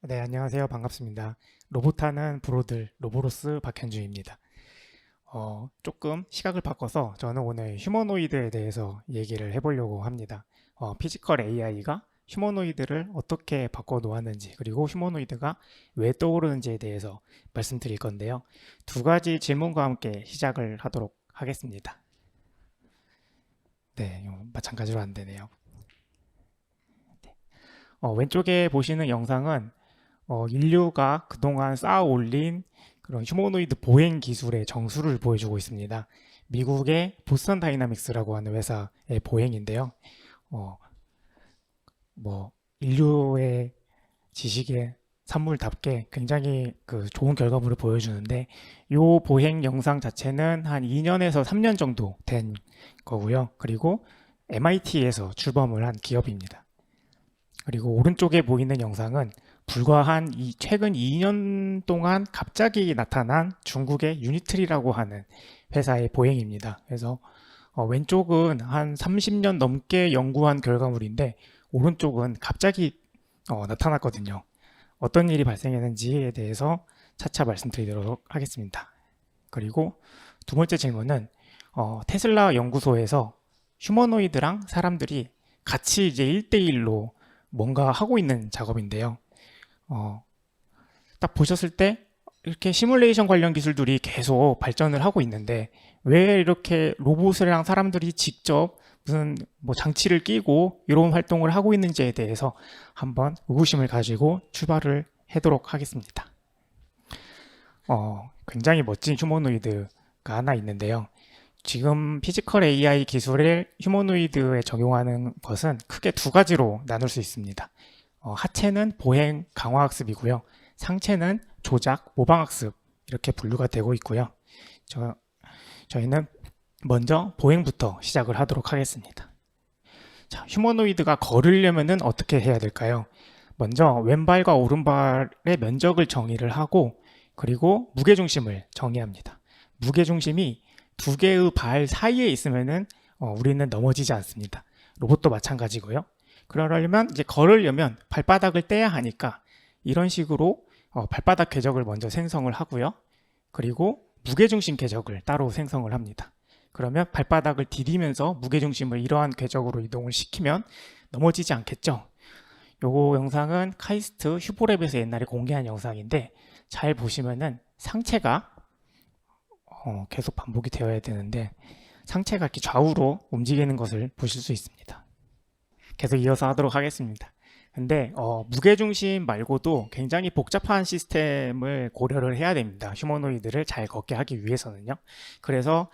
네, 안녕하세요. 반갑습니다. 로봇하는 브로들 로보로스 박현주입니다. 조금 시각을 바꿔서 저는 오늘 휴머노이드에 대해서 얘기를 해보려고 합니다. 피지컬 AI가 휴머노이드를 어떻게 바꿔 놓았는지, 그리고 휴머노이드가 왜 떠오르는지에 대해서 말씀드릴 건데요. 두 가지 질문과 함께 시작을 하도록 하겠습니다. 네, 이거 마찬가지로 안 되네요. 왼쪽에 보시는 영상은 인류가 그동안 쌓아 올린 그런 휴머노이드 보행 기술의 정수를 보여주고 있습니다. 미국의 보스턴 다이나믹스라고 하는 회사의 보행인데요. 어, 인류의 지식의 산물답게 굉장히 그 좋은 결과물을 보여주는데, 이 보행 영상 자체는 한 2년에서 3년 정도 된 거고요. 그리고 MIT에서 출범을 한 기업입니다. 그리고 오른쪽에 보이는 영상은 불과 최근 2년 동안 갑자기 나타난 중국의 유니트리라고 하는 회사의 보행입니다. 그래서 왼쪽은 한 30년 넘게 연구한 결과물인데, 오른쪽은 갑자기 나타났거든요. 어떤 일이 발생했는지에 대해서 차차 말씀드리도록 하겠습니다. 그리고 두 번째 질문은 테슬라 연구소에서 휴머노이드랑 사람들이 같이 이제 1대1로 뭔가 하고 있는 작업인데요. 어, 딱 보셨을 때 이렇게 시뮬레이션 관련 기술들이 계속 발전을 하고 있는데, 왜 이렇게 로봇이랑 사람들이 직접 무슨 뭐 장치를 끼고 이런 활동을 하고 있는지에 대해서 한번 의구심을 가지고 출발을 하도록 하겠습니다. 굉장히 멋진 휴머노이드가 하나 있는데요. 지금 피지컬 AI 기술을 휴머노이드에 적용하는 것은 크게 두 가지로 나눌 수 있습니다. 하체는 보행 강화학습이고요. 상체는 조작, 모방학습 이렇게 분류가 되고 있고요. 저희는 먼저 보행부터 시작을 하도록 하겠습니다. 자, 휴머노이드가 걸으려면은 어떻게 해야 될까요? 먼저 왼발과 오른발의 면적을 정의를 하고, 그리고 무게중심을 정의합니다. 무게중심이 두 개의 발 사이에 있으면은 우리는 넘어지지 않습니다. 로봇도 마찬가지고요. 그러려면 이제 걸으려면 발바닥을 떼야 하니까 이런 식으로 발바닥 궤적을 먼저 생성을 하고요. 그리고 무게중심 궤적을 따로 생성을 합니다. 그러면 발바닥을 디디면서 무게중심을 이러한 궤적으로 이동을 시키면 넘어지지 않겠죠. 요거 영상은 카이스트 휴보랩에서 옛날에 공개한 영상인데, 잘 보시면은 상체가 계속 반복이 되어야 되는데, 상체가 이렇게 좌우로 움직이는 것을 보실 수 있습니다. 계속 이어서 하도록 하겠습니다. 근데 무게중심 말고도 굉장히 복잡한 시스템을 고려를 해야 됩니다. 휴머노이드를 잘 걷게 하기 위해서는요. 그래서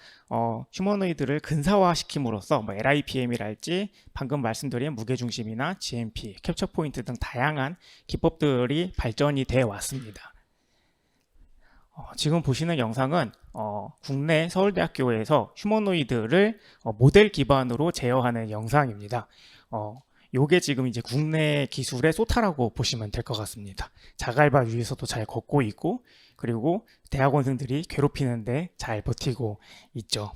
휴머노이드를 근사화시킴으로써 뭐 LIPM이랄지 방금 말씀드린 무게중심이나 GMP, 캡처 포인트 등 다양한 기법들이 발전이 되어 왔습니다. 지금 보시는 영상은 국내 서울대학교에서 휴머노이드를 모델 기반으로 제어하는 영상입니다. 요게 지금 이제 국내 기술의 소타라고 보시면 될 것 같습니다. 자갈바 위에서도 잘 걷고 있고, 그리고 대학원생들이 괴롭히는데 잘 버티고 있죠.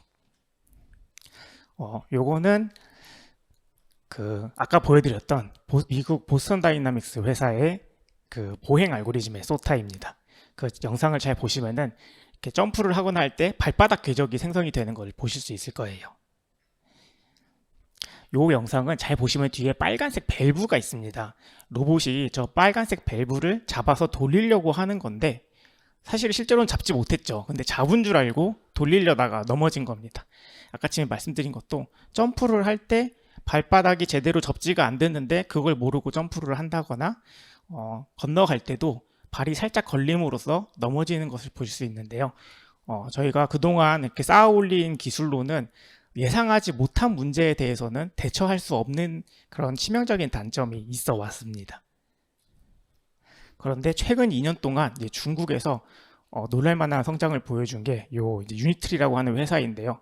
요거는 그 아까 보여드렸던 미국 보스턴 다이나믹스 회사의 그 보행 알고리즘의 소타입니다. 그 영상을 잘 보시면은 이렇게 점프를 하거나 할 때 발바닥 궤적이 생성이 되는 걸 보실 수 있을 거예요. 요 영상은 잘 보시면 뒤에 빨간색 밸브가 있습니다. 로봇이 저 빨간색 밸브를 잡아서 돌리려고 하는 건데, 사실 실제로는 잡지 못했죠. 근데 잡은 줄 알고 돌리려다가 넘어진 겁니다. 아까 지금 말씀드린 것도 점프를 할 때 발바닥이 제대로 접지가 안 됐는데 그걸 모르고 점프를 한다거나, 건너갈 때도 발이 살짝 걸림으로써 넘어지는 것을 보실 수 있는데요. 저희가 그동안 이렇게 쌓아 올린 기술로는 예상하지 못한 문제에 대해서는 대처할 수 없는 그런 치명적인 단점이 있어 왔습니다. 그런데 최근 2년 동안 이제 중국에서 놀랄만한 성장을 보여준 게 요 유니트리라고 하는 회사인데요.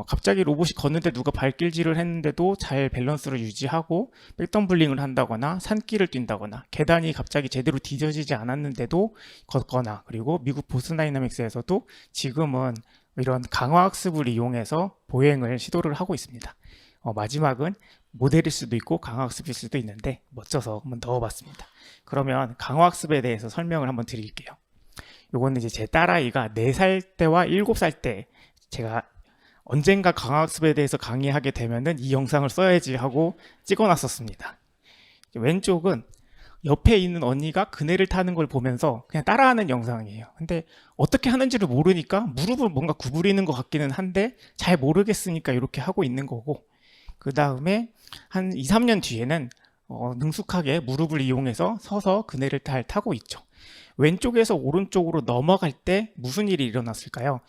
갑자기 로봇이 걷는데 누가 발길질을 했는데도 잘 밸런스를 유지하고 백덤블링을 한다거나 산길을 뛴다거나 계단이 갑자기 제대로 디뎌지지 않았는데도 걷거나, 그리고 미국 보스턴 다이나믹스에서도 지금은 이런 강화학습을 이용해서 보행을 시도를 하고 있습니다. 마지막은 모델일 수도 있고 강화학습일 수도 있는데 멋져서 한번 넣어봤습니다. 그러면 강화학습에 대해서 설명을 한번 드릴게요. 요거는 이제 제 딸아이가 4살 때와 7살 때 제가 언젠가 강화학습에 대해서 강의하게 되면은 이 영상을 써야지 하고 찍어놨었습니다. 왼쪽은 옆에 있는 언니가 그네를 타는 걸 보면서 그냥 따라하는 영상이에요. 근데 어떻게 하는지를 모르니까 무릎을 뭔가 구부리는 것 같기는 한데 잘 모르겠으니까 이렇게 하고 있는 거고, 그 다음에 한 2, 3년 뒤에는 능숙하게 무릎을 이용해서 서서 그네를 타고 있죠. 왼쪽에서 오른쪽으로 넘어갈 때 무슨 일이 일어났을까요?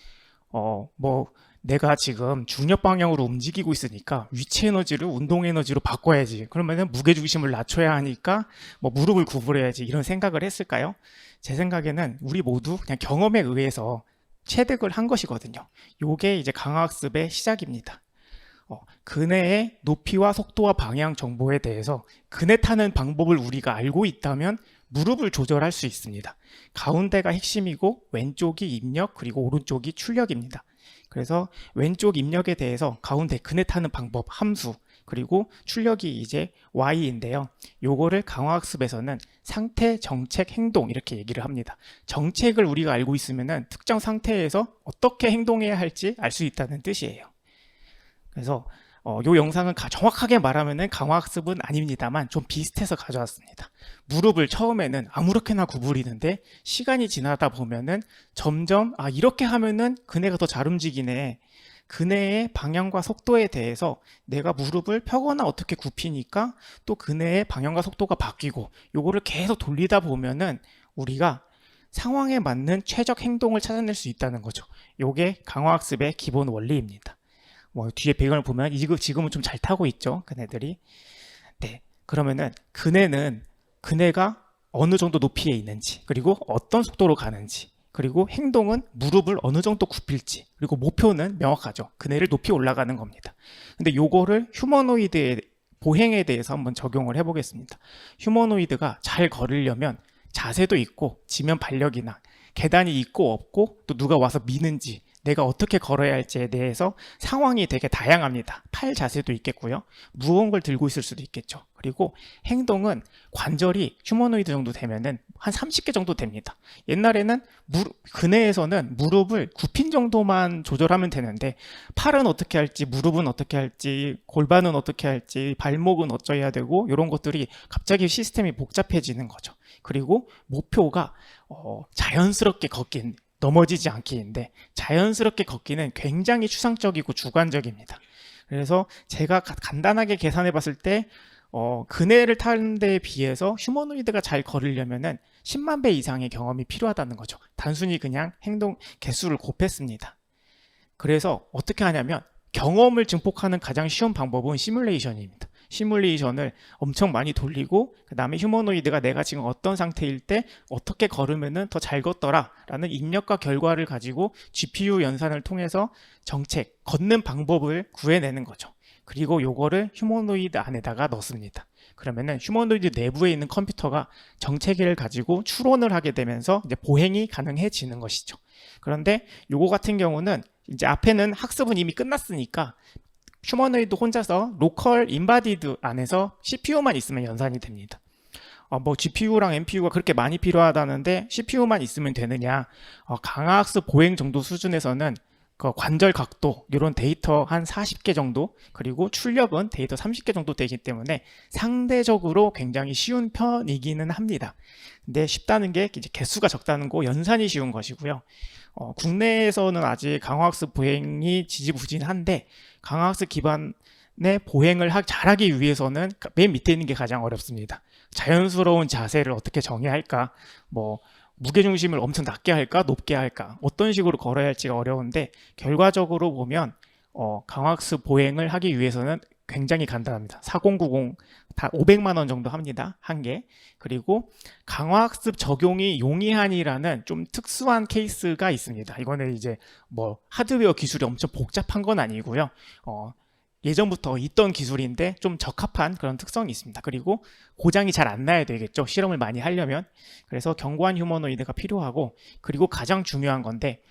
뭐 내가 지금 중력 방향으로 움직이고 있으니까 위치 에너지를 운동 에너지로 바꿔야지. 그러면은 무게 중심을 낮춰야 하니까 뭐 무릎을 구부려야지, 이런 생각을 했을까요? 제 생각에는 우리 모두 그냥 경험에 의해서 체득을 한 것이거든요. 요게 이제 강화학습의 시작입니다. 그네의 높이와 속도와 방향 정보에 대해서 그네 타는 방법을 우리가 알고 있다면 무릎을 조절할 수 있습니다. 가운데가 핵심이고 왼쪽이 입력, 그리고 오른쪽이 출력입니다. 그래서 왼쪽 입력에 대해서 가운데 그네 타는 방법, 함수, 그리고 출력이 이제 Y인데요. 요거를 강화학습에서는 상태, 정책, 행동 이렇게 얘기를 합니다. 정책을 우리가 알고 있으면은 특정 상태에서 어떻게 행동해야 할지 알 수 있다는 뜻이에요. 그래서 요 영상은 정확하게 말하면은 강화학습은 아닙니다만 좀 비슷해서 가져왔습니다. 무릎을 처음에는 아무렇게나 구부리는데 시간이 지나다 보면은 점점 이렇게 하면은 그네가 더 잘 움직이네. 그네의 방향과 속도에 대해서 내가 무릎을 펴거나 어떻게 굽히니까 또 그네의 방향과 속도가 바뀌고, 요거를 계속 돌리다 보면은 우리가 상황에 맞는 최적 행동을 찾아낼 수 있다는 거죠. 요게 강화학습의 기본 원리입니다. 뭐 뒤에 배경을 보면 지금은 좀 잘 타고 있죠, 그네들이. 네, 그러면은 그네가 어느 정도 높이에 있는지, 그리고 어떤 속도로 가는지, 그리고 행동은 무릎을 어느 정도 굽힐지, 그리고 목표는 명확하죠. 그네를 높이 올라가는 겁니다. 근데 요거를 휴머노이드의 보행에 대해서 한번 적용을 해보겠습니다. 휴머노이드가 잘 걸으려면 자세도 있고, 지면 발력이나 계단이 있고 없고, 또 누가 와서 미는지, 내가 어떻게 걸어야 할지에 대해서 상황이 되게 다양합니다. 팔 자세도 있겠고요. 무거운 걸 들고 있을 수도 있겠죠. 그리고 행동은 관절이 휴머노이드 정도 되면은 한 30개 정도 됩니다. 옛날에는 그네에서는 무릎을 굽힌 정도만 조절하면 되는데, 팔은 어떻게 할지, 무릎은 어떻게 할지, 골반은 어떻게 할지, 발목은 어쩌야 되고, 이런 것들이 갑자기 시스템이 복잡해지는 거죠. 그리고 목표가 자연스럽게 걷긴, 넘어지지 않기인데, 자연스럽게 걷기는 굉장히 추상적이고 주관적입니다. 그래서 제가 간단하게 계산해 봤을 때 그네를 타는 데에 비해서 휴머노이드가 잘 걸으려면은 10만 배 이상의 경험이 필요하다는 거죠. 단순히 그냥 행동 개수를 곱했습니다. 그래서 어떻게 하냐면, 경험을 증폭하는 가장 쉬운 방법은 시뮬레이션입니다. 시뮬레이션을 엄청 많이 돌리고, 그 다음에 휴머노이드가 내가 지금 어떤 상태일 때 어떻게 걸으면은 더 잘 걷더라 라는 입력과 결과를 가지고 GPU 연산을 통해서 정책, 걷는 방법을 구해내는 거죠. 그리고 요거를 휴머노이드 안에다가 넣습니다. 그러면은 휴머노이드 내부에 있는 컴퓨터가 정체기를 가지고 추론을 하게 되면서 이제 보행이 가능해지는 것이죠. 그런데 요거 같은 경우는 이제 앞에는 학습은 이미 끝났으니까 휴머노이드 혼자서 로컬 인바디드 안에서 CPU만 있으면 연산이 됩니다. 뭐 GPU랑 NPU가 그렇게 많이 필요하다는데 CPU만 있으면 되느냐? 강화학습 보행 정도 수준에서는 그 관절 각도 이런 데이터 한 40개 정도, 그리고 출력은 데이터 30개 정도 되기 때문에 상대적으로 굉장히 쉬운 편이기는 합니다. 근데 쉽다는 게 이제 개수가 적다는 거, 연산이 쉬운 것이고요. 국내에서는 아직 강화학습 보행이 지지부진한데, 강화학습 기반의 보행을 잘하기 위해서는 맨 밑에 있는 게 가장 어렵습니다. 자연스러운 자세를 어떻게 정의할까, 뭐 무게중심을 엄청 낮게 할까 높게 할까, 어떤 식으로 걸어야 할지가 어려운데, 결과적으로 보면 강화학습 보행을 하기 위해서는 굉장히 간단합니다. 4090 다 500만 원 정도 합니다, 한 개. 그리고 강화학습 적용이 용이한이라는 좀 특수한 케이스가 있습니다. 이거는 이제 뭐 하드웨어 기술이 엄청 복잡한 건 아니고요. 예전부터 있던 기술인데 좀 적합한 그런 특성이 있습니다. 그리고 고장이 잘 안 나야 되겠죠, 실험을 많이 하려면. 그래서 견고한 휴머노이드가 필요하고, 그리고 가장 중요한 건데,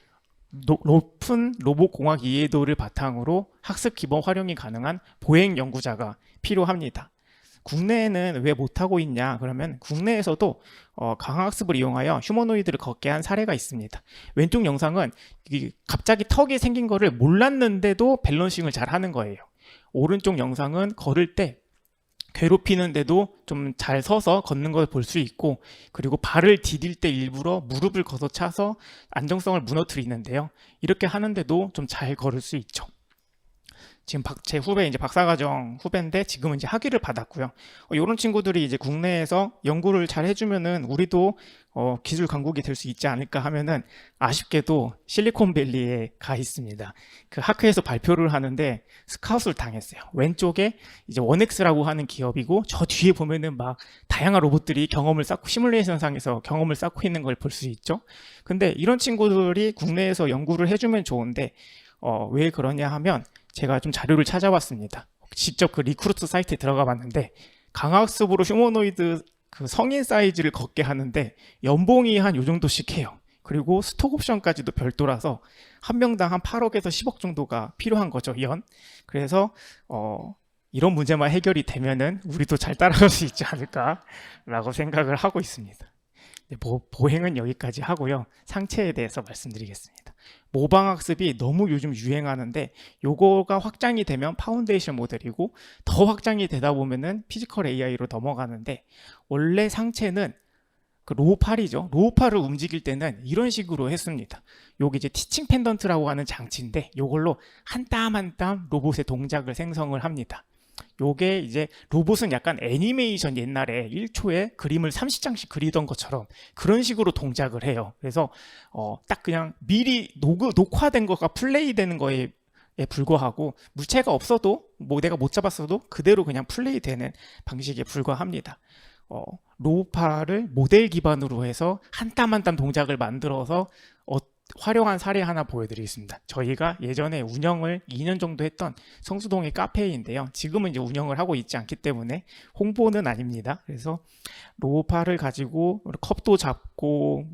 높은 로봇공학 이해도를 바탕으로 학습 기본 활용이 가능한 보행 연구자가 필요합니다. 국내에는 왜 못하고 있냐? 그러면 국내에서도 강화학습을 이용하여 휴머노이드를 걷게 한 사례가 있습니다. 왼쪽 영상은 갑자기 턱이 생긴 거를 몰랐는데도 밸런싱을 잘 하는 거예요. 오른쪽 영상은 걸을 때 괴롭히는데도 좀 잘 서서 걷는 걸 볼 수 있고, 그리고 발을 디딜 때 일부러 무릎을 걷어차서 안정성을 무너뜨리는데요. 이렇게 하는데도 좀 잘 걸을 수 있죠. 지금 제 후배, 이제 박사과정 후배인데 지금은 이제 학위를 받았고요. 이런 친구들이 이제 국내에서 연구를 잘 해주면은 우리도 기술 강국이 될 수 있지 않을까 하면은, 아쉽게도 실리콘밸리에 가 있습니다. 그 학회에서 발표를 하는데 스카웃을 당했어요. 왼쪽에 이제 원엑스라고 하는 기업이고, 저 뒤에 보면은 막 다양한 로봇들이 경험을 쌓고, 시뮬레이션상에서 경험을 쌓고 있는 걸 볼 수 있죠. 근데 이런 친구들이 국내에서 연구를 해주면 좋은데, 왜 그러냐 하면, 제가 좀 자료를 찾아봤습니다. 직접 그 리크루트 사이트에 들어가 봤는데, 강학습으로 휴머노이드 그 성인 사이즈를 걷게 하는데 연봉이 한 요 정도씩 해요. 그리고 스톡 옵션까지도 별도라서 한 명당 한 8억에서 10억 정도가 필요한 거죠, 연. 그래서 이런 문제만 해결이 되면은 우리도 잘 따라갈 수 있지 않을까라고 생각을 하고 있습니다. 보행은 여기까지 하고요. 상체에 대해서 말씀드리겠습니다. 모방학습이 너무 요즘 유행하는데, 요거가 확장이 되면 파운데이션 모델이고, 더 확장이 되다 보면은 피지컬 AI로 넘어가는데, 원래 상체는 그 로우팔이죠. 로우팔을 움직일 때는 이런 식으로 했습니다. 요게 이제 티칭 펜던트라고 하는 장치인데, 요걸로 한 땀 한 땀 로봇의 동작을 생성을 합니다. 요게 이제 로봇은 약간 애니메이션, 옛날에 1초에 그림을 30장씩 그리던 것처럼 그런 식으로 동작을 해요. 그래서 딱 그냥 미리 녹화된 거가 플레이되는 거에 불과하고, 물체가 없어도 뭐 내가 못 잡았어도 그대로 그냥 플레이되는 방식에 불과합니다. 로우팔을 모델 기반으로 해서 한 땀 한 땀 동작을 만들어서 활용한 사례 하나 보여드리겠습니다. 저희가 예전에 운영을 2년 정도 했던 성수동의 카페인데요. 지금은 이제 운영을 하고 있지 않기 때문에 홍보는 아닙니다. 그래서 로우팔을 가지고 컵도 잡고,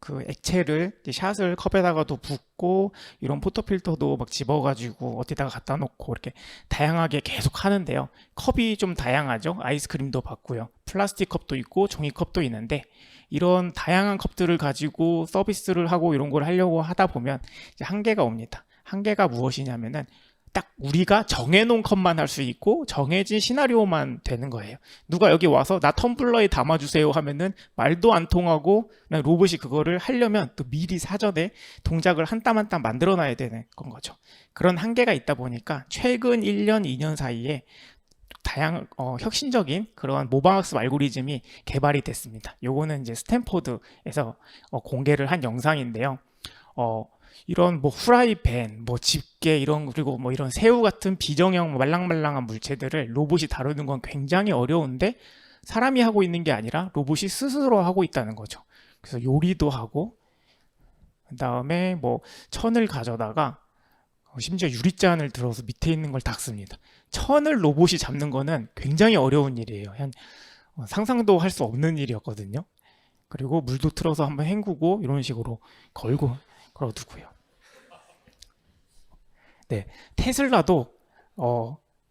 그 액체를 샷을 컵에다가도 붓고, 이런 포토필터도 막 집어가지고 어디다가 갖다 놓고 이렇게 다양하게 계속 하는데요. 컵이 좀 다양하죠. 아이스크림도 받고요. 플라스틱 컵도 있고 종이컵도 있는데, 이런 다양한 컵들을 가지고 서비스를 하고 이런 걸 하려고 하다 보면 이제 한계가 옵니다. 한계가 무엇이냐면은, 딱 우리가 정해놓은 컵만 할 수 있고 정해진 시나리오만 되는 거예요. 누가 여기 와서 나 텀블러에 담아주세요 하면은 말도 안 통하고, 로봇이 그거를 하려면 또 미리 사전에 동작을 한 땀 한 땀 만들어 놔야 되는 건 거죠. 그런 한계가 있다 보니까 최근 1년, 2년 사이에 다양한 혁신적인 그러한 모방학습 알고리즘이 개발이 됐습니다. 요거는 이제 스탠포드에서 공개를 한 영상인데요. 이런 후라이팬, 집게 그리고 이런 새우 같은 비정형 말랑말랑한 물체들을 로봇이 다루는 건 굉장히 어려운데, 사람이 하고 있는 게 아니라 로봇이 스스로 하고 있다는 거죠. 그래서 요리도 하고, 그 다음에 천을 가져다가 심지어 유리잔을 들어서 밑에 있는 걸 닦습니다. 천을 로봇이 잡는 거는 굉장히 어려운 일이에요. 상상도 할 수 없는 일이었거든요. 그리고 물도 틀어서 한번 헹구고 이런 식으로 걸어두고요. 네, 테슬라도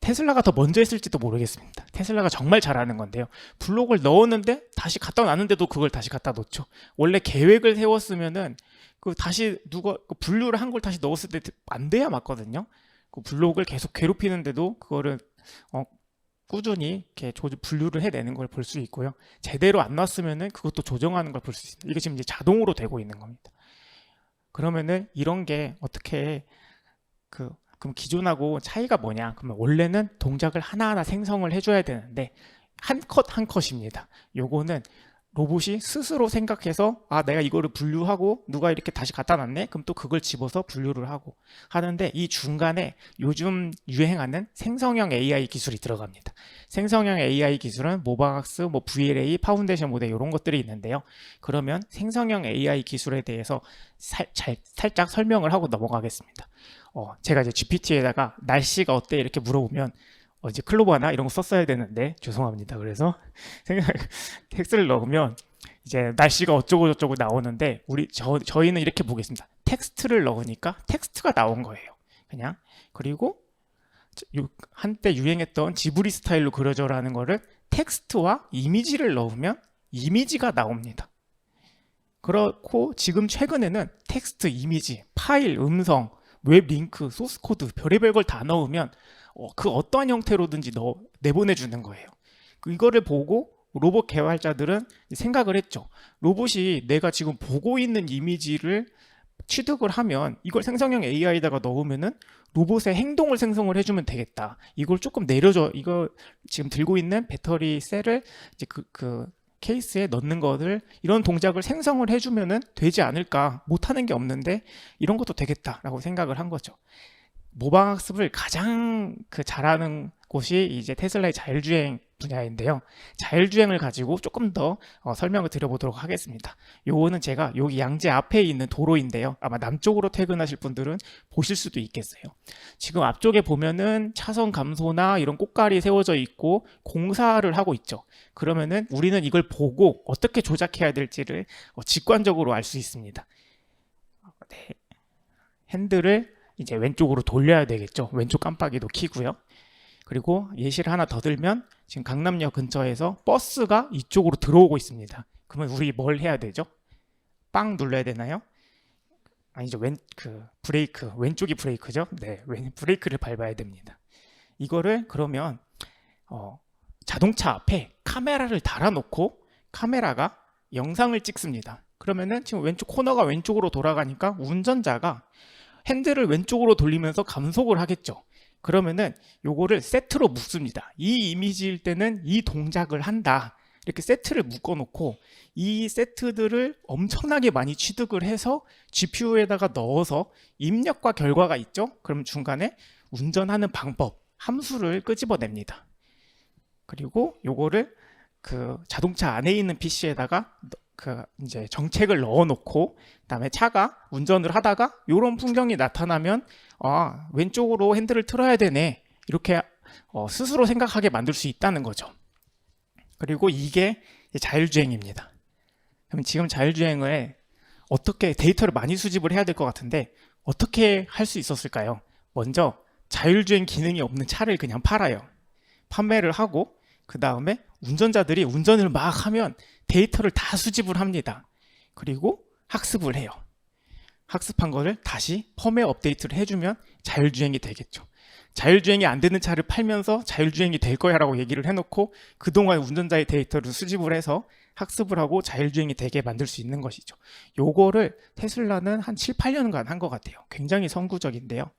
테슬라가 더 먼저 했을지도 모르겠습니다. 테슬라가 정말 잘하는 건데요. 블록을 넣었는데 다시 갖다 놨는데도 그걸 다시 갖다 놓죠. 원래 계획을 세웠으면은 다시 누가 분류를 한 걸 다시 넣었을 때 안 돼야 맞거든요. 그 블록을 계속 괴롭히는데도 그거를 꾸준히 이렇게 분류를 해내는 걸 볼 수 있고요. 제대로 안 놨으면은 그것도 조정하는 걸 볼 수 있습니다. 이게 지금 이제 자동으로 되고 있는 겁니다. 그러면은 이런 게 어떻게 그럼 기존하고 차이가 뭐냐? 그러면 원래는 동작을 하나하나 생성을 해줘야 되는데 한 컷 한 컷입니다. 요거는 로봇이 스스로 생각해서 내가 이거를 분류하고 누가 이렇게 다시 갖다 놨네? 그럼 또 그걸 집어서 분류를 하고 하는데, 이 중간에 요즘 유행하는 생성형 AI 기술이 들어갑니다. 생성형 AI 기술은 모방학습, VLA, 파운데이션 모델 이런 것들이 있는데요. 그러면 생성형 AI 기술에 대해서 살짝 설명을 하고 넘어가겠습니다. 제가 이제 GPT에다가 날씨가 어때? 이렇게 물어보면 이제 클로버나 이런 거 썼어야 되는데 죄송합니다. 그래서 텍스트를 넣으면 이제 날씨가 어쩌고 저쩌고 나오는데, 저희는 이렇게 보겠습니다. 텍스트를 넣으니까 텍스트가 나온 거예요. 그냥. 그리고 한때 유행했던 지브리 스타일로 그려줘라는 거를 텍스트와 이미지를 넣으면 이미지가 나옵니다. 그렇고 지금 최근에는 텍스트, 이미지, 파일, 음성, 웹 링크, 소스 코드 별의별 걸 다 넣으면 그 어떠한 형태로든지 내보내주는 거예요. 이거를 보고 로봇 개발자들은 생각을 했죠. 로봇이 내가 지금 보고 있는 이미지를 취득을 하면 이걸 생성형 AI에다가 넣으면은 로봇의 행동을 생성을 해주면 되겠다. 이걸 조금 내려줘. 이거 지금 들고 있는 배터리 셀을 이제 그 케이스에 넣는 것을 이런 동작을 생성을 해주면은 되지 않을까. 못하는 게 없는데 이런 것도 되겠다라고 생각을 한 거죠. 모방학습을 가장 잘하는 곳이 이제 테슬라의 자율주행 분야인데요. 자율주행을 가지고 조금 더 설명을 드려보도록 하겠습니다. 요거는 제가 여기 양재 앞에 있는 도로인데요. 아마 남쪽으로 퇴근하실 분들은 보실 수도 있겠어요. 지금 앞쪽에 보면은 차선 감소나 이런 꽃갈이 세워져 있고 공사를 하고 있죠. 그러면은 우리는 이걸 보고 어떻게 조작해야 될지를 직관적으로 알 수 있습니다. 네. 핸들을 이제 왼쪽으로 돌려야 되겠죠. 왼쪽 깜빡이도 켜고요. 그리고 예시를 하나 더 들면 지금 강남역 근처에서 버스가 이쪽으로 들어오고 있습니다. 그러면 우리 뭘 해야 되죠? 빵 눌러야 되나요? 아니죠. 브레이크, 왼쪽이 브레이크죠. 네, 브레이크를 밟아야 됩니다. 이거를 그러면 자동차 앞에 카메라를 달아놓고 카메라가 영상을 찍습니다. 그러면은 지금 왼쪽 코너가 왼쪽으로 돌아가니까 운전자가 핸들을 왼쪽으로 돌리면서 감속을 하겠죠. 그러면은 요거를 세트로 묶습니다. 이 이미지일 때는 이 동작을 한다. 이렇게 세트를 묶어 놓고 이 세트들을 엄청나게 많이 취득을 해서 GPU에다가 넣어서 입력과 결과가 있죠. 그럼 중간에 운전하는 방법, 함수를 끄집어냅니다. 그리고 요거를 자동차 안에 있는 PC에다가 이제 정책을 넣어놓고 그다음에 차가 운전을 하다가 이런 풍경이 나타나면 왼쪽으로 핸들을 틀어야 되네 이렇게 스스로 생각하게 만들 수 있다는 거죠. 그리고 이게 자율주행입니다. 그럼 지금 자율주행을 어떻게 데이터를 많이 수집을 해야 될 것 같은데 어떻게 할 수 있었을까요? 먼저 자율주행 기능이 없는 차를 그냥 팔아요. 판매를 하고 그 다음에 운전자들이 운전을 막 하면 데이터를 다 수집을 합니다. 그리고 학습을 해요. 학습한 거를 다시 펌웨어 업데이트를 해주면 자율주행이 되겠죠. 자율주행이 안 되는 차를 팔면서 자율주행이 될 거야 라고 얘기를 해놓고 그동안 운전자의 데이터를 수집을 해서 학습을 하고 자율주행이 되게 만들 수 있는 것이죠. 요거를 테슬라는 한 7, 8년간 한 것 같아요. 굉장히 선구적인데요.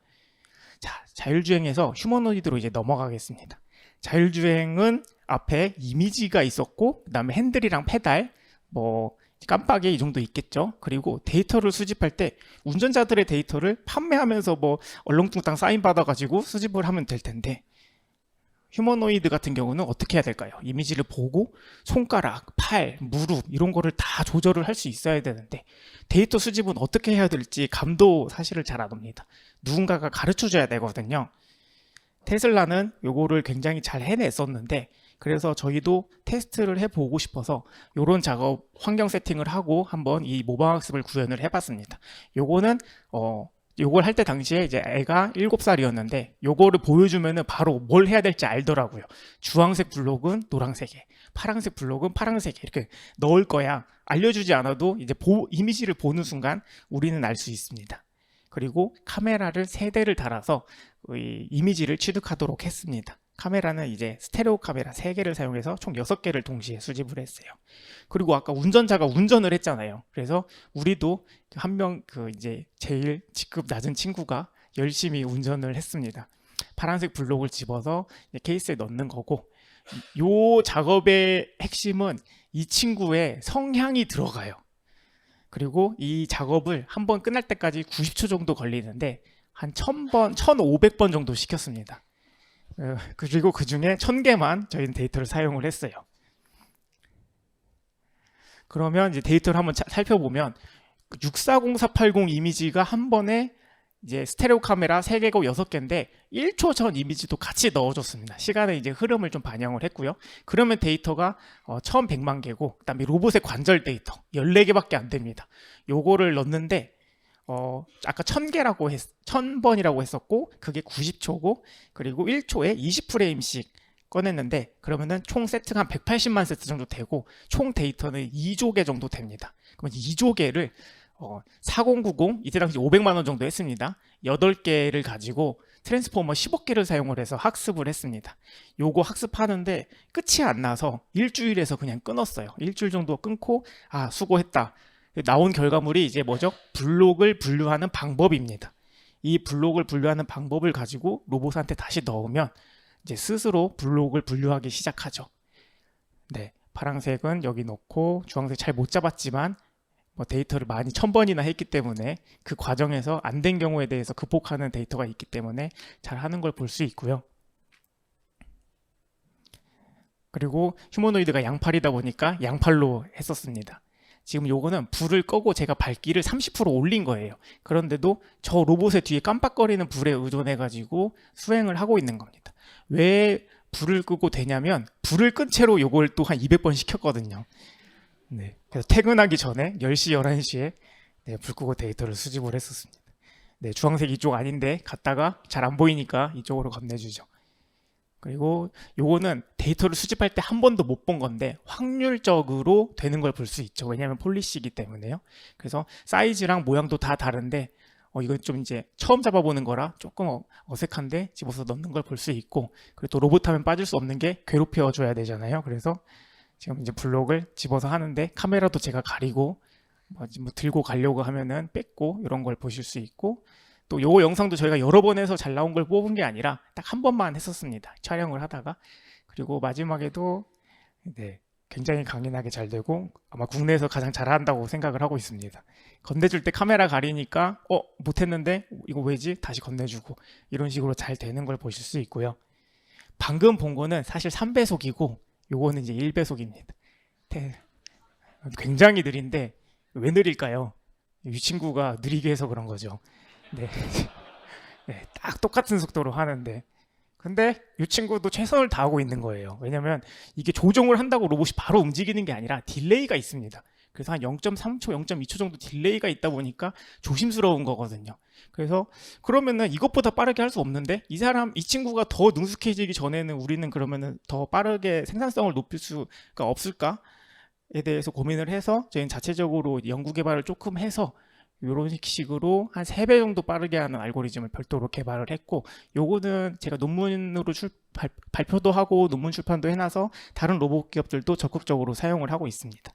자, 자율주행에서 휴머노이드로 이제 넘어가겠습니다. 자율주행은 앞에 이미지가 있었고 그 다음에 핸들이랑 페달 깜빡이 이 정도 있겠죠. 그리고 데이터를 수집할 때 운전자들의 데이터를 판매하면서 얼렁뚱땅 사인 받아가지고 수집을 하면 될 텐데 휴머노이드 같은 경우는 어떻게 해야 될까요? 이미지를 보고 손가락, 팔, 무릎 이런 거를 다 조절을 할 수 있어야 되는데 데이터 수집은 어떻게 해야 될지 감도 사실을 잘 안 합니다. 누군가가 가르쳐줘야 되거든요. 테슬라는 요거를 굉장히 잘 해냈었는데 그래서 저희도 테스트를 해보고 싶어서 요런 작업 환경 세팅을 하고 한번 이 모방학습을 구현을 해봤습니다. 요거는 요걸 할 때 당시에 이제 애가 7살이었는데 요거를 보여주면은 바로 뭘 해야 될지 알더라고요. 주황색 블록은 노란색에, 파란색 블록은 파란색에 이렇게 넣을 거야. 알려주지 않아도 이제 이미지를 보는 순간 우리는 알 수 있습니다. 그리고 카메라를 3대를 달아서 이 이미지를 취득하도록 했습니다. 카메라는 이제 스테레오 카메라 3개를 사용해서 총 6개를 동시에 수집을 했어요. 그리고 아까 운전자가 운전을 했잖아요. 그래서 우리도 한 명 이제 제일 직급 낮은 친구가 열심히 운전을 했습니다. 파란색 블록을 집어서 케이스에 넣는 거고 이 작업의 핵심은 이 친구의 성향이 들어가요. 그리고 이 작업을 한번 끝날 때까지 90초 정도 걸리는데 한 1000번, 1500번 정도 시켰습니다. 그리고 그 중에 1000개만 저희는 데이터를 사용을 했어요. 그러면 이제 데이터를 한번 살펴보면 640480 이미지가 한 번에 이제 스테레오 카메라 3개고 6개인데 1초 전 이미지도 같이 넣어줬습니다. 시간의 이제 흐름을 좀 반영을 했고요. 그러면 데이터가 1100만 개고 그다음에 로봇의 관절 데이터 14개밖에 안 됩니다. 요거를 넣는데 아까 1000개라고 1000번이라고 했었고 그게 90초고 그리고 1초에 20프레임씩 꺼냈는데 그러면은 총 세트가 한 180만 세트 정도 되고 총 데이터는 2조 개 정도 됩니다. 그러면 2조 개를 4090 이때 당시 500만 원 정도 했습니다. 8개를 가지고 트랜스포머 15개를 사용을 해서 학습을 했습니다. 요거 학습하는데 끝이 안 나서 일주일에서 그냥 끊었어요. 일주일 정도 끊고 수고했다. 나온 결과물이 이제 뭐죠? 블록을 분류하는 방법입니다. 이 블록을 분류하는 방법을 가지고 로봇한테 다시 넣으면 이제 스스로 블록을 분류하기 시작하죠. 네, 파란색은 여기 놓고 주황색 잘 못 잡았지만 데이터를 많이 1000번이나 했기 때문에 그 과정에서 안 된 경우에 대해서 극복하는 데이터가 있기 때문에 잘 하는 걸 볼 수 있고요. 그리고 휴머노이드가 양팔이다 보니까 양팔로 했었습니다. 지금 요거는 불을 끄고 제가 밝기를 30% 올린 거예요. 그런데도 저 로봇의 뒤에 깜빡거리는 불에 의존해 가지고 수행을 하고 있는 겁니다. 왜 불을 끄고 되냐면 불을 끈 채로 요걸 또 한 200번 시켰거든요. 네, 그래서 퇴근하기 전에 10시, 11시에 불 끄고 데이터를 수집을 했었습니다. 네, 주황색 이쪽 아닌데 갔다가 잘 안 보이니까 이쪽으로 건네주죠. 그리고 요거는 데이터를 수집할 때 한 번도 못 본 건데 확률적으로 되는 걸 볼 수 있죠. 왜냐하면 폴리시이기 때문에요. 그래서 사이즈랑 모양도 다 다른데 이건 좀 이제 처음 잡아보는 거라 조금 어색한데 집어서 넣는 걸 볼 수 있고 그리고 또 로봇 하면 빠질 수 없는 게 괴롭혀 줘야 되잖아요. 그래서 지금 이제 블록을 집어서 하는데 카메라도 제가 가리고 뭐 들고 가려고 하면은 뺐고 이런 걸 보실 수 있고 또 요 영상도 저희가 여러 번 해서 잘 나온 걸 뽑은 게 아니라 딱 한 번만 했었습니다. 촬영을 하다가. 그리고 마지막에도 네, 굉장히 강인하게 잘 되고 아마 국내에서 가장 잘한다고 생각을 하고 있습니다. 건네줄 때 카메라 가리니까 못했는데 이거 왜지? 다시 건네주고 이런 식으로 잘 되는 걸 보실 수 있고요. 방금 본 거는 사실 3배속이고 요거는 이제 1배속입니다. 굉장히 느린데 왜 느릴까요? 이 친구가 느리게 해서 그런 거죠. 네. 네, 딱 똑같은 속도로 하는데 근데 이 친구도 최선을 다하고 있는 거예요. 왜냐면 이게 조종을 한다고 로봇이 바로 움직이는 게 아니라 딜레이가 있습니다. 그래서 한 0.3초, 0.2초 정도 딜레이가 있다 보니까 조심스러운 거거든요. 그래서 그러면은 이것보다 빠르게 할 수 없는데 이 친구가 더 능숙해지기 전에는 우리는 그러면은 더 빠르게 생산성을 높일 수가 없을까에 대해서 고민을 해서 저희는 자체적으로 연구 개발을 조금 해서 이런 식으로 한 3배 정도 빠르게 하는 알고리즘을 별도로 개발을 했고 요거는 제가 논문으로 발표도 하고 논문 출판도 해놔서 다른 로봇 기업들도 적극적으로 사용을 하고 있습니다.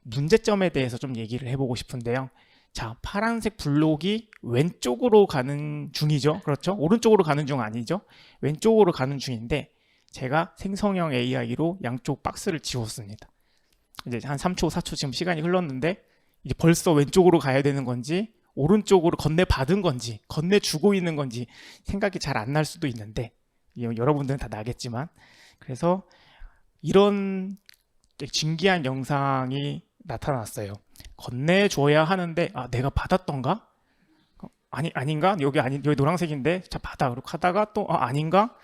문제점에 대해서 좀 얘기를 해보고 싶은데요. 자, 파란색 블록이 왼쪽으로 가는 중이죠. 그렇죠? 오른쪽으로 가는 중 아니죠? 왼쪽으로 가는 중인데 제가 생성형 AI로 양쪽 박스를 지웠습니다. 이제 한 3초, 4초 지금 시간이 흘렀는데 이제 벌써 왼쪽으로 가야 되는 건지 오른쪽으로 건네받은 건지 건네주고 있는 건지 생각이 잘 안 날 수도 있는데 여러분들은 다 나겠지만 그래서 이런 신기한 영상이 나타났어요. 건네줘야 하는데 내가 받았던가? 아닌가? 여기 노란색인데 자 받아. 그렇게 하다가 또 아닌가?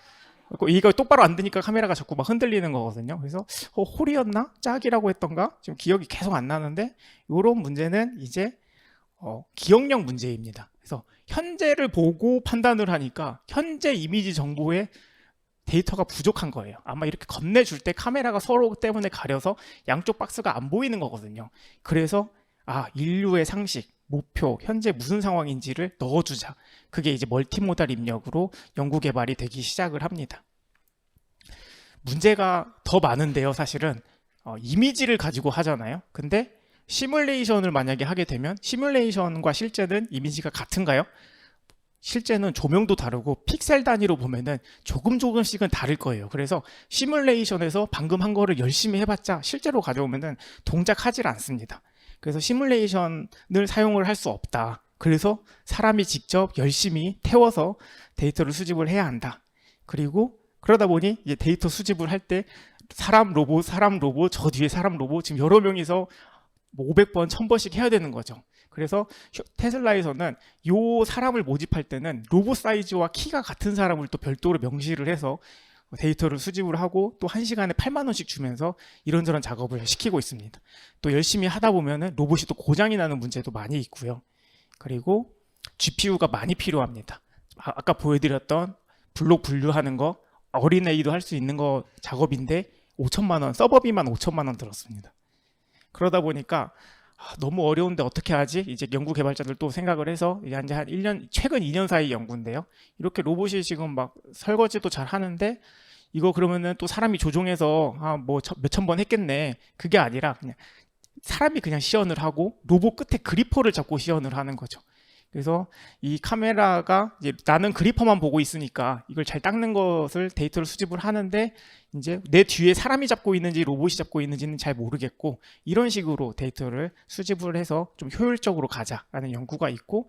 이거 똑바로 안 되니까 카메라가 자꾸 막 흔들리는 거거든요. 그래서 홀이었나? 짝이라고 했던가? 지금 기억이 계속 안 나는데 이런 문제는 이제 기억력 문제입니다. 그래서 현재를 보고 판단을 하니까 현재 이미지 정보에 데이터가 부족한 거예요. 아마 이렇게 건네줄 때 카메라가 서로 때문에 가려서 양쪽 박스가 안 보이는 거거든요. 그래서 인류의 상식, 목표, 현재 무슨 상황인지를 넣어주자. 그게 이제 멀티모달 입력으로 연구 개발이 되기 시작을 합니다. 문제가 더 많은데요, 사실은. 이미지를 가지고 하잖아요. 근데 시뮬레이션을 만약에 하게 되면 시뮬레이션과 실제는 이미지가 같은가요? 실제는 조명도 다르고 픽셀 단위로 보면은 조금씩은 다를 거예요. 그래서 시뮬레이션에서 방금 한 거를 열심히 해봤자 실제로 가져오면은 동작하질 않습니다. 그래서 시뮬레이션을 사용을 할 수 없다. 그래서 사람이 직접 열심히 태워서 데이터를 수집을 해야 한다. 그리고 그러다 보니 이제 데이터 수집을 할 때 사람 로봇, 저 뒤에 사람 로봇 지금 여러 명이서 500번, 1000번씩 해야 되는 거죠. 그래서 테슬라에서는 요 사람을 모집할 때는 로봇 사이즈와 키가 같은 사람을 또 별도로 명시를 해서 데이터를 수집을 하고 또 1시간에 8만 원씩 주면서 이런저런 작업을 시키고 있습니다. 또 열심히 하다 보면은 로봇이 또 고장이 나는 문제도 많이 있고요. 그리고 GPU가 많이 필요합니다. 아까 보여드렸던 블록 분류하는 거 어린애도 할 수 있는 거 작업인데 5천만 원, 서버비만 5천만 원 들었습니다. 그러다 보니까 너무 어려운데 어떻게 하지? 이제 연구 개발자들 또 생각을 해서 이제 한 1년, 최근 2년 사이 연구인데요. 이렇게 로봇이 지금 막 설거지도 잘 하는데 이거 그러면은 또 사람이 조종해서 뭐 몇천 번 했겠네. 그게 아니라 그냥 사람이 그냥 시연을 하고 로봇 끝에 그리퍼를 잡고 시연을 하는 거죠. 그래서 이 카메라가 이제 나는 그리퍼만 보고 있으니까 이걸 잘 닦는 것을 데이터를 수집을 하는데 이제 내 뒤에 사람이 잡고 있는지 로봇이 잡고 있는지는 잘 모르겠고 이런 식으로 데이터를 수집을 해서 좀 효율적으로 가자라는 연구가 있고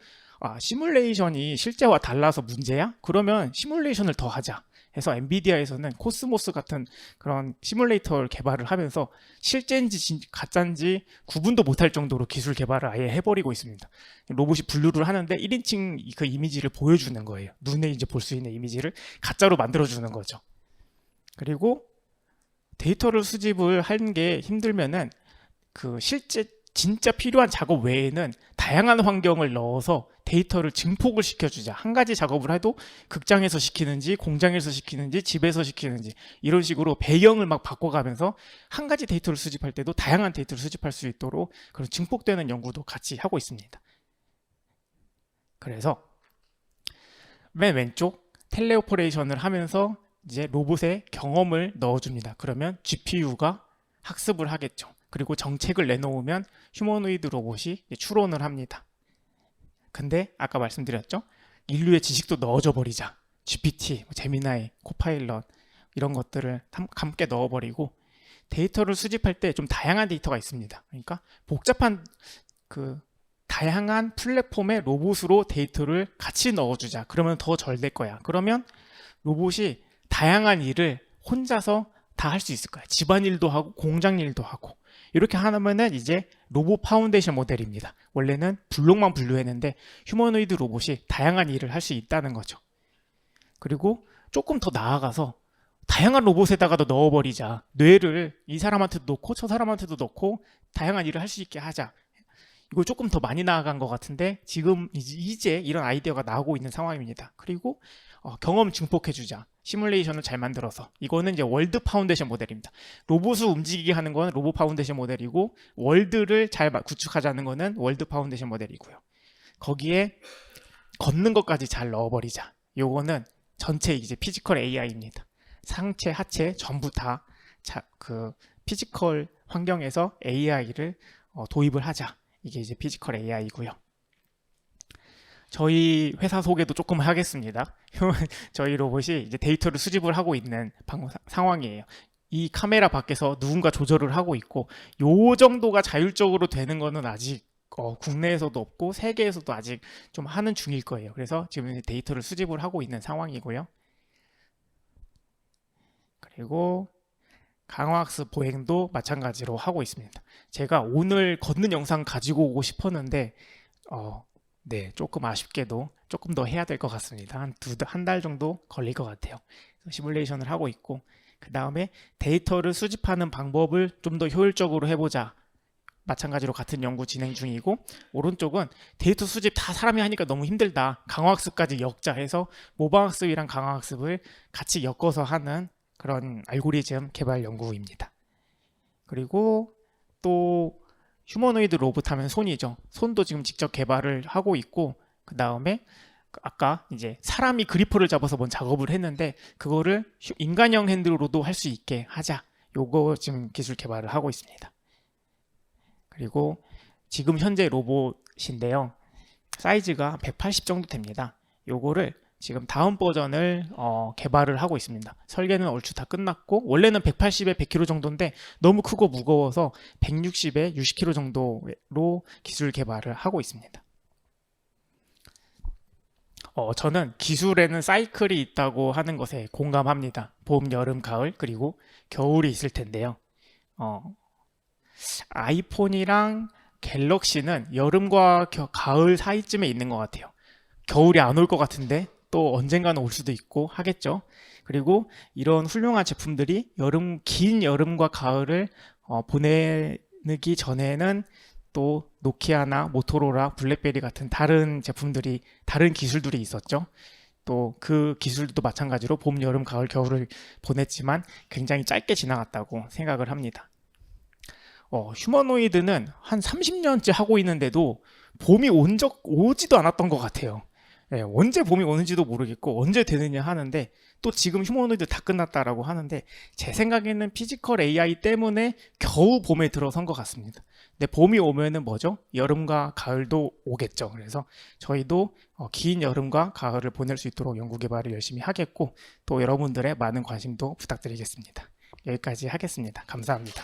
시뮬레이션이 실제와 달라서 문제야? 그러면 시뮬레이션을 더 하자 해서 엔비디아에서는 코스모스 같은 그런 시뮬레이터를 개발을 하면서 실제인지 가짜인지 구분도 못할 정도로 기술 개발을 아예 해버리고 있습니다. 로봇이 분류를 하는데 1인칭 그 이미지를 보여주는 거예요. 눈에 이제 볼 수 있는 이미지를 가짜로 만들어주는 거죠. 그리고 데이터를 수집을 하는 게 힘들면은 그 실제 진짜 필요한 작업 외에는 다양한 환경을 넣어서 데이터를 증폭을 시켜주자. 한 가지 작업을 해도 극장에서 시키는지 공장에서 시키는지 집에서 시키는지 이런 식으로 배경을 막 바꿔가면서 한 가지 데이터를 수집할 때도 다양한 데이터를 수집할 수 있도록 그런 증폭되는 연구도 같이 하고 있습니다. 그래서 맨 왼쪽 텔레오퍼레이션을 하면서 이제 로봇에 경험을 넣어줍니다. 그러면 GPU가 학습을 하겠죠. 그리고 정책을 내놓으면 휴머노이드 로봇이 추론을 합니다. 근데 아까 말씀드렸죠? 인류의 지식도 넣어줘 버리자. GPT, 제미나이, 코파일럿 이런 것들을 함께 넣어버리고 데이터를 수집할 때 좀 다양한 데이터가 있습니다. 그러니까 복잡한 다양한 플랫폼의 로봇으로 데이터를 같이 넣어주자. 그러면 더 잘 될 거야. 그러면 로봇이 다양한 일을 혼자서 다 할 수 있을 거야. 집안일도 하고 공장 일도 하고. 이렇게 하면은 이제 로봇 파운데이션 모델입니다. 원래는 블록만 분류했는데 휴머노이드 로봇이 다양한 일을 할 수 있다는 거죠. 그리고 조금 더 나아가서 다양한 로봇에다가도 넣어버리자. 뇌를 이 사람한테도 넣고 저 사람한테도 넣고 다양한 일을 할 수 있게 하자. 이걸 조금 더 많이 나아간 것 같은데 지금 이제 이런 아이디어가 나오고 있는 상황입니다. 그리고 경험 증폭해주자. 시뮬레이션을 잘 만들어서 이거는 이제 월드 파운데이션 모델입니다. 로봇을 움직이게 하는 건 로봇 파운데이션 모델이고 월드를 잘 구축하자는 거는 월드 파운데이션 모델이고요. 거기에 걷는 것까지 잘 넣어버리자. 요거는 전체 이제 피지컬 AI입니다. 상체, 하체 전부 다 그 피지컬 환경에서 AI를 도입을 하자. 이게 이제 피지컬 AI고요. 저희 회사 소개도 조금 하겠습니다. 저희 로봇이 이제 데이터를 수집을 하고 있는 상황이에요. 이 카메라 밖에서 누군가 조절을 하고 있고 요 정도가 자율적으로 되는 거는 아직 국내에서도 없고 세계에서도 아직 좀 하는 중일 거예요. 그래서 지금 데이터를 수집을 하고 있는 상황이고요. 그리고 강화학습 보행도 마찬가지로 하고 있습니다. 제가 오늘 걷는 영상 가지고 오고 싶었는데 네, 조금 아쉽게도 조금 더 해야 될 것 같습니다. 한 달 정도 걸릴 것 같아요. 시뮬레이션을 하고 있고 그 다음에 데이터를 수집하는 방법을 좀 더 효율적으로 해보자. 마찬가지로 같은 연구 진행 중이고 오른쪽은 데이터 수집 다 사람이 하니까 너무 힘들다. 강화학습까지 엮자 해서 모방학습이랑 강화학습을 같이 엮어서 하는 그런 알고리즘 개발 연구입니다. 그리고 또 휴머노이드 로봇 하면 손이죠. 손도 지금 직접 개발을 하고 있고 그 다음에 아까 이제 사람이 그리퍼를 잡아서 뭔 작업을 했는데 그거를 인간형 핸드로도 할 수 있게 하자. 요거 지금 기술 개발을 하고 있습니다. 그리고 지금 현재 로봇인데요. 사이즈가 180 정도 됩니다. 요거를 지금 다음 버전을 개발을 하고 있습니다. 설계는 얼추 다 끝났고 원래는 180에 100kg 정도인데 너무 크고 무거워서 160에 60kg 정도로 기술 개발을 하고 있습니다. 저는 기술에는 사이클이 있다고 하는 것에 공감합니다. 봄, 여름, 가을 그리고 겨울이 있을 텐데요. 아이폰이랑 갤럭시는 여름과 가을 사이쯤에 있는 것 같아요. 겨울이 안 올 것 같은데 또 언젠가는 올 수도 있고 하겠죠. 그리고 이런 훌륭한 제품들이 긴 여름과 가을을 보내기 전에는 또 노키아나 모토로라, 블랙베리 같은 다른 제품들이 다른 기술들이 있었죠. 또 그 기술도 마찬가지로 봄, 여름, 가을, 겨울을 보냈지만 굉장히 짧게 지나갔다고 생각을 합니다. 휴머노이드는 한 30년째 하고 있는데도 봄이 오지도 않았던 것 같아요. 예, 언제 봄이 오는지도 모르겠고 언제 되느냐 하는데 또 지금 휴머노이드 다 끝났다라고 하는데 제 생각에는 피지컬 AI 때문에 겨우 봄에 들어선 것 같습니다. 근데 봄이 오면은 뭐죠? 여름과 가을도 오겠죠. 그래서 저희도 긴 여름과 가을을 보낼 수 있도록 연구 개발을 열심히 하겠고 또 여러분들의 많은 관심도 부탁드리겠습니다. 여기까지 하겠습니다. 감사합니다.